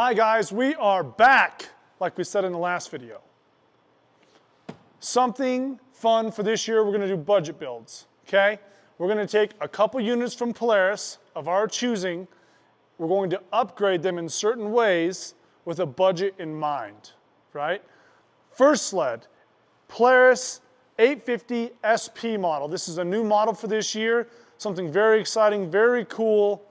Hi guys, we are back, like we said in the last video. Something fun for this year, we're gonna do budget builds, okay? We're gonna take a couple units from Polaris of our choosing. We're going to upgrade them in certain ways with a budget in mind, right? First sled, Polaris 850 SP model. This is a new model for this year, something very exciting, very cool.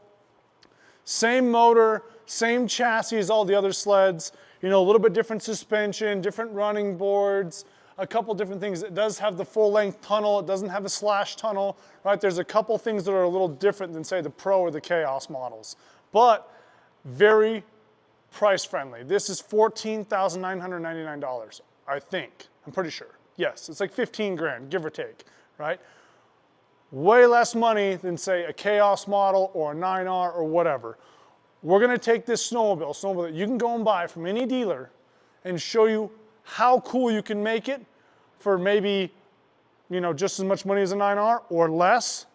Same motor, same chassis as all the other sleds, you know, a little bit different suspension, different running boards, a couple different things. It does have the full length tunnel, it doesn't have a slash tunnel, right? There's a couple things that are a little different than say the Pro or the Chaos models, but very price friendly. This is $14,999, I think, I'm pretty sure. Yes, it's like 15 grand, give or take, right? Way less money than say a Chaos model or a 9R or whatever. We're gonna take this snowmobile that you can go and buy from any dealer and show you how cool you can make it for maybe, you know, just as much money as a 9R or less,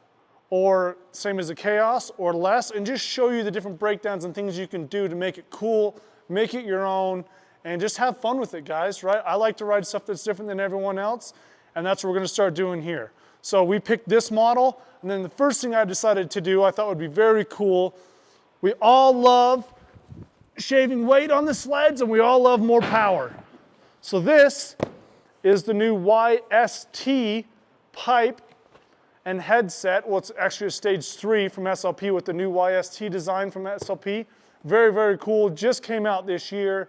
or same as a Chaos or less, and just show you the different breakdowns and things you can do to make it cool, make it your own, and just have fun with it, guys, right? I like to ride stuff that's different than everyone else, and that's what we're gonna start doing here. So we picked this model, and then the first thing I decided to do I thought would be very cool. We all love shaving weight on the sleds, and we all love more power. So this is the new YST pipe and headset. Well, it's actually a stage 3 from SLP with the new YST design from SLP. Very, very cool, just came out this year.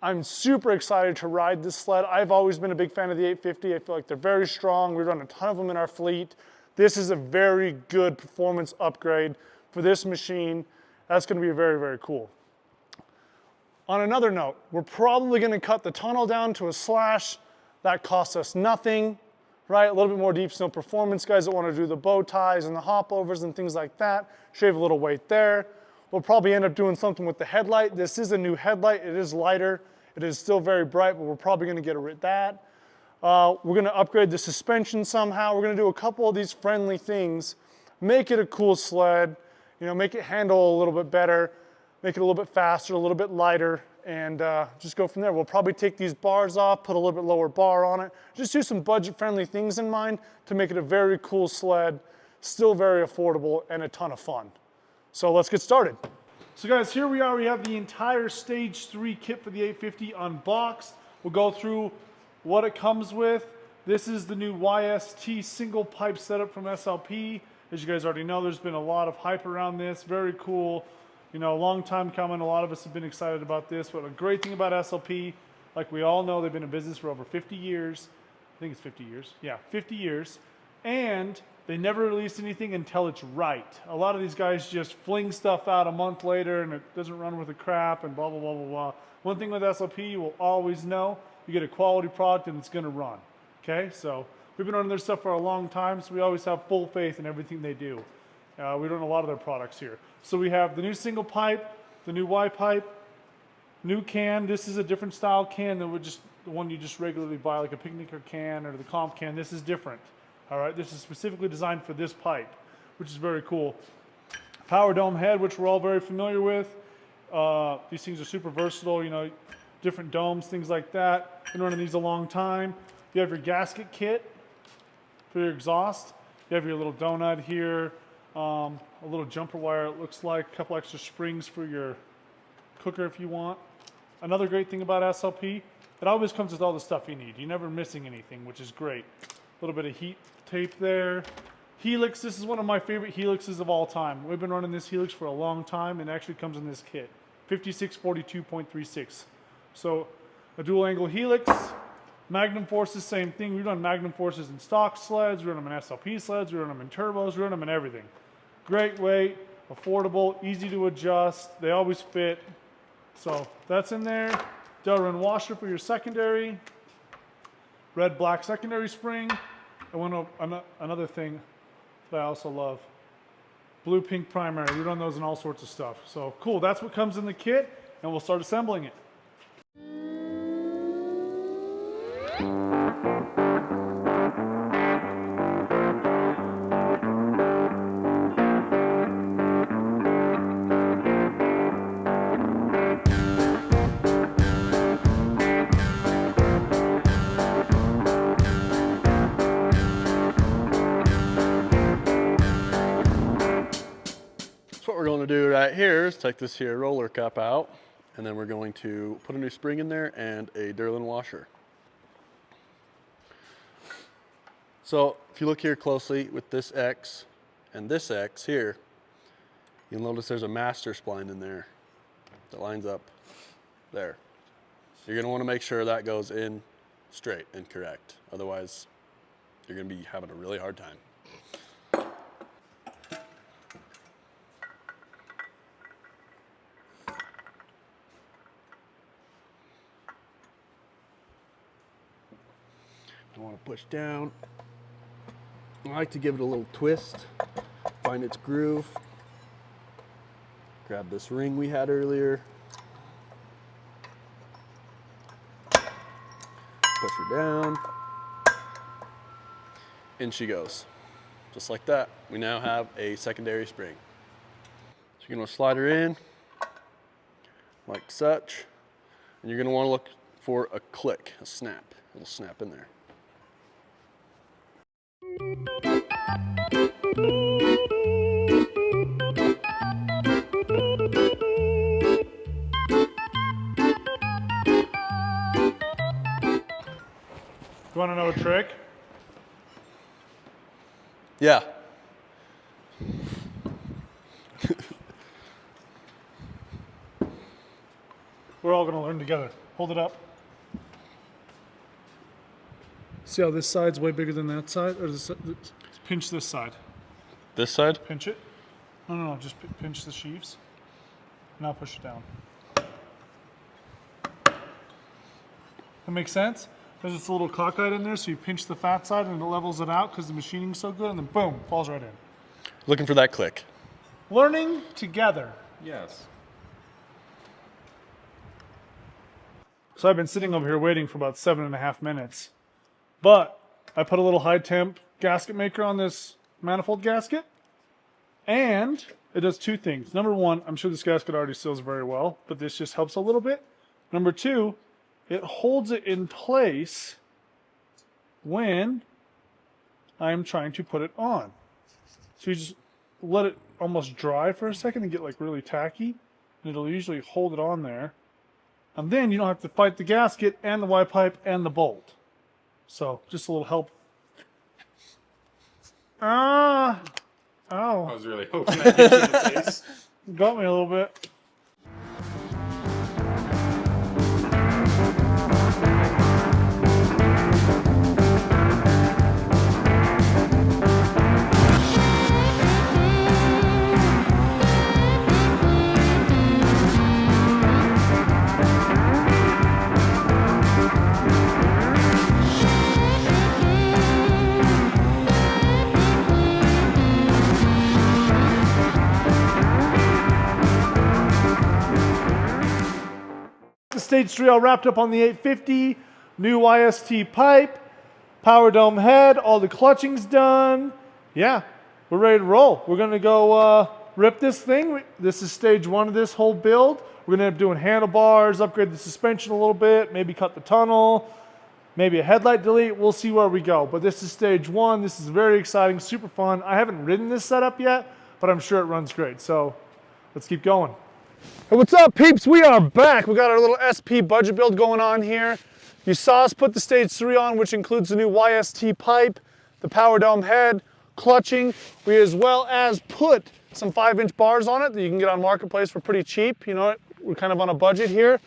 I'm super excited to ride this sled. I've always been a big fan of the 850. I feel like they're very strong. We run a ton of them in our fleet. This is a very good performance upgrade for this machine. That's gonna be very, very cool. On another note, we're probably gonna cut the tunnel down to a slash. That costs us nothing, right? A little bit more deep snow performance, guys that wanna do the bow ties and the hopovers and things like that. Shave a little weight there. We'll probably end up doing something with the headlight. This is a new headlight. It is lighter. It is still very bright, but we're probably gonna get rid of that. We're gonna upgrade the suspension somehow. We're gonna do a couple of these friendly things. Make it a cool sled, you know, make it handle a little bit better, make it a little bit faster, a little bit lighter, and just go from there. We'll probably take these bars off, put a little bit lower bar on it. Just do some budget-friendly things in mind to make it a very cool sled, still very affordable, and a ton of fun. So let's get started. So guys, here we are. We have the entire stage 3 kit for the 850 unboxed. We'll go through what it comes with. This is the new YST single pipe setup from SLP. As you guys already know, there's been a lot of hype around this. Very cool. You know, a long time coming. A lot of us have been excited about this. But a great thing about SLP, like we all know, they've been in business for over 50 years. I think it's 50 years. Yeah, 50 years. And they never release anything until it's right. A lot of these guys just fling stuff out a month later and it doesn't run worth a crap and blah, blah, blah, blah, blah. One thing with SLP, you will always know, you get a quality product and it's gonna run, okay? So we've been running their stuff for a long time, so we always have full faith in everything they do. We run a lot of their products here. So we have the new single pipe, the new Y pipe, new can. This is a different style can than the one you just regularly buy, like a picnicker can or the comp can. This is different. All right, this is specifically designed for this pipe, which is very cool. Power dome head, which we're all very familiar with. These things are super versatile, you know, different domes, things like that. Been running these a long time. You have your gasket kit for your exhaust. You have your little donut here, a little jumper wire it looks like, a couple extra springs for your cooker if you want. Another great thing about SLP, it always comes with all the stuff you need. You're never missing anything, which is great. A little bit of heat tape there. Helix, this is one of my favorite helixes of all time. We've been running this helix for a long time and it actually comes in this kit. 5642.36. So a dual angle helix. Magnum forces, same thing. We run Magnum forces in stock sleds, we run them in SLP sleds, we run them in turbos, we run them in everything. Great weight, affordable, easy to adjust, they always fit. So that's in there. Delrin washer for your secondary. Red black secondary spring. And another thing that I also love, blue pink primary. We run those in all sorts of stuff. So cool, that's what comes in the kit, and we'll start assembling it. right here is take this here roller cup out, and then we're going to put a new spring in there and a Derlin washer. So if you look here closely with this X and this X here, you'll notice there's a master spline in there that lines up there. You're going to want to make sure that goes in straight and correct. Otherwise, you're going to be having a really hard time. I want to push down. I like to give it a little twist, find its groove. Grab this ring we had earlier. Push her down. In she goes. Just like that. We now have a secondary spring. So you're going to slide her in like such. And you're going to want to look for a click, a snap. It'll snap in there. You want to know a trick? Yeah. We're all going to learn together. Hold it up. See how this side's way bigger than that side? Or pinch this side. This side? Pinch it. No, just pinch the sheaves. Now push it down. That makes sense? There's this little cockeyed in there, so you pinch the fat side and it levels it out because the machining's so good, and then boom, falls right in. Looking for that click. Learning together. Yes. So I've been sitting over here waiting for about 7.5 minutes. But I put a little high temp gasket maker on this manifold gasket, and it does two things. Number one, I'm sure this gasket already seals very well, but this just helps a little bit. Number two, it holds it in place when I'm trying to put it on. So you just let it almost dry for a second and get like really tacky, and it'll usually hold it on there. And then you don't have to fight the gasket and the Y pipe and the bolt. So just a little help. Ah! Ow. I was really hoping that hit you in the face. Got me a little bit. Stage 3 all wrapped up on the 850, new YST pipe, power dome head, all the clutching's done. Yeah, we're ready to roll. We're gonna go rip this thing. This is stage 1 of this whole build. We're gonna end up doing handlebars, upgrade the suspension a little bit, maybe cut the tunnel, maybe a headlight delete. We'll see where we go. But this is stage 1. This is very exciting, super fun. I haven't ridden this setup yet, but I'm sure it runs great. So let's keep going. Hey, what's up, peeps? We are back. We got our little SP budget build going on here. You saw us put the stage 3 on, which includes the new YST pipe, the power dome head, clutching. We as well as put some 5-inch bars on it that you can get on Marketplace for pretty cheap. You know, we're kind of on a budget here.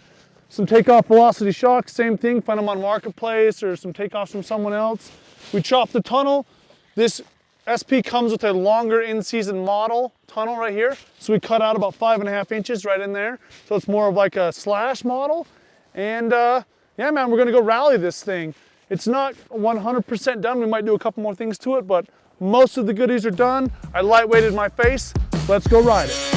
Some takeoff velocity shocks, same thing. Find them on Marketplace or some takeoffs from someone else. We chopped the tunnel. This SP comes with a longer in-season model tunnel right here. So we cut out about 5.5 inches right in there. So it's more of like a slash model. And yeah, man, we're gonna go rally this thing. It's not 100% done. We might do a couple more things to it, but most of the goodies are done. I lightweighted my face. Let's go ride it.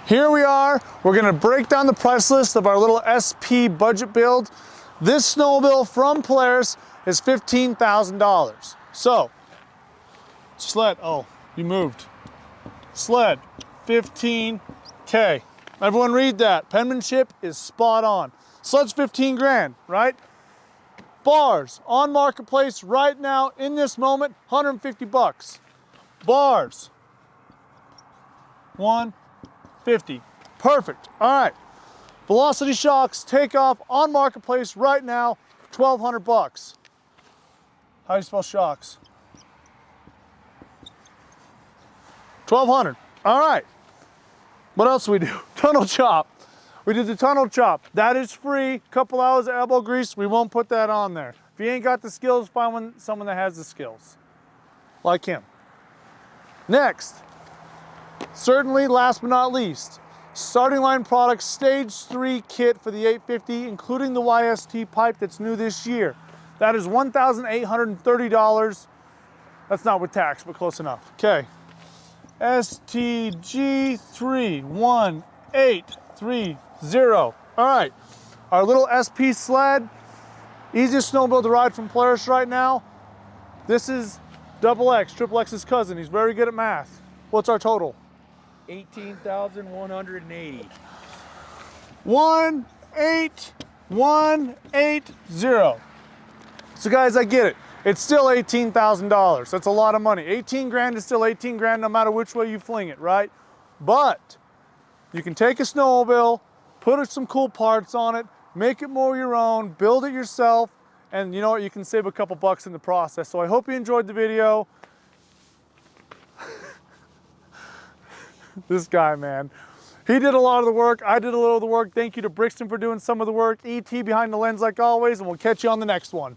Here we are. We're gonna break down the price list of our little SP budget build. This snowmobile from Polaris is $15,000. So, Sled, oh, you moved. Sled, 15K. Everyone read that. Penmanship is spot on. Sled's 15 grand, right? Bars on marketplace right now in this moment, 150 bucks. Bars, 150. Perfect. All right. Velocity shocks, takeoff on marketplace right now, 1,200 bucks. How do you spell shocks? 1,200. All right. What else do we do? Tunnel chop. We did the tunnel chop. That is free. Couple hours of elbow grease. We won't put that on there. If you ain't got the skills, find someone that has the skills, like him. Next, certainly last but not least, starting line products, stage 3 kit for the 850, including the YST pipe that's new this year. That is $1,830. That's not with tax, but close enough. Okay. STG31830. All right, our little SP sled, easiest snowmobile to ride from Polaris right now. This is double X, triple X's cousin. He's very good at math. What's our total? 18,180. 18180. So guys, I get it. It's still $18,000. That's a lot of money. 18 grand is still 18 grand no matter which way you fling it, right? But you can take a snowmobile, put some cool parts on it, make it more your own, build it yourself, and you know what? You can save a couple bucks in the process. So I hope you enjoyed the video. This guy, man. He did a lot of the work. I did a little of the work. Thank you to Brixton for doing some of the work. ET behind the lens like always, and we'll catch you on the next one.